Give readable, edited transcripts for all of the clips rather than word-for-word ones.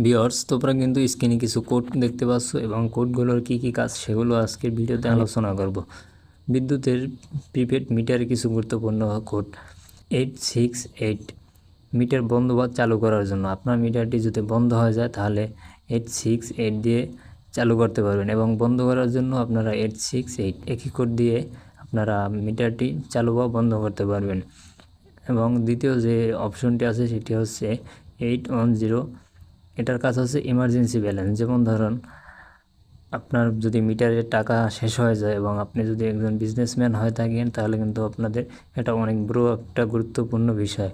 Viewers, তোমরা কিন্তু স্ক্রিনে কিছু কোড দেখতে পাচ্ছ এবং কোডগুলোর কি কি কাজ সেগুলো আজকের ভিডিওতে আলোচনা করব। বিদ্যুতের প্রিপেড মিটারে কিছু গুরুত্বপূর্ণ কোড 868 মিটার বন্ধ বা চালু করার জন্য। আপনার মিটারটি যদি বন্ধ হয়ে যায় তাহলে 868 দিয়ে চালু করতে পারবেন এবং বন্ধ করার জন্য আপনারা 868 একই কোড দিয়ে আপনারা মিটারটি চালু বা বন্ধ করতে পারবেন। এবং দ্বিতীয় যে অপশনটি আছে সেটি হচ্ছে 810। এটার কাজ হচ্ছে ইমার্জেন্সি ব্যালেন্স। যেমন ধরুন আপনার যদি মিটারের টাকা শেষ হয়ে যায় এবং আপনি যদি একজন বিজনেসম্যান হয়ে থাকেন তাহলে কিন্তু আপনাদের এটা অনেক বড় একটা গুরুত্বপূর্ণ বিষয়।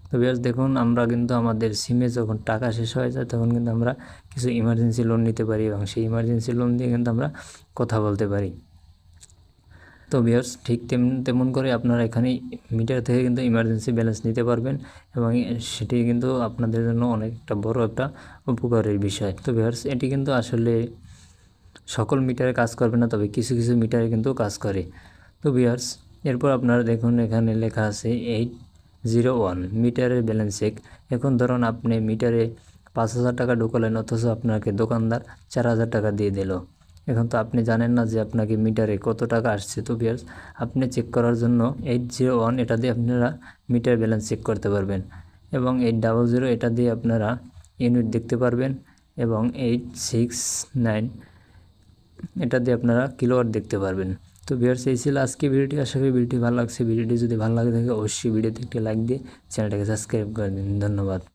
তো ভিউয়ার্স দেখুন, আমরা কিন্তু আমাদের সিমে যখন টাকা শেষ হয়ে যায় তখন কিন্তু আমরা কিছু ইমার্জেন্সি লোন নিতে পারি এবং সেই ইমার্জেন্সি লোন দিয়ে কিন্তু আমরা কথা বলতে পারি। তো ভিউয়ার্স ঠিক তেমন করে আপনারা এখানে মিটার থেকে কিন্তু ইমার্জেন্সি ব্যালেন্স নিতে পারবেন এবং সেটি কিন্তু আপনাদের জন্য অনেকটা বড় একটা উপকারের বিষয়। তো ভিউয়ার্স এটি কিন্তু আসলে সকল মিটারে কাজ করবে না, তবে কিছু কিছু মিটারে কিন্তু কাজ করে। তো ভিউয়ার্স এরপর আপনারা দেখুন এখানে লেখা আছে 801 মিটারের ব্যালেন্স চেক। এখন ধরুন আপনি মিটারে 5,000 টাকা ঢুকালেন অথচ আপনাকে দোকানদার 4,000 টাকা দিয়ে দিল। এখন তো আপনি জানেন না যে আপনাকে মিটারে কত টাকা আসছে। তো ভিউয়ার্স আপনি চেক করার জন্য 801 এটা দিয়ে আপনারা মিটার ব্যালেন্স চেক করতে পারবেন এবং 800 এটা দিয়ে আপনারা ইউনিট দেখতে পারবেন এবং 869 এটা দিয়ে আপনারা কিলোওয়াট দেখতে পারবেন। তো ভিউয়ার্স এই ছিল আজকে ভিডিওটি। আশা করি ভিডিওটি ভালো লাগছে। ভিডিওটি যদি ভালো লাগে থাকে অবশ্যই ভিডিওতে একটি লাইক দিয়ে চ্যানেলটাকে সাবস্ক্রাইব করে দিন। ধন্যবাদ।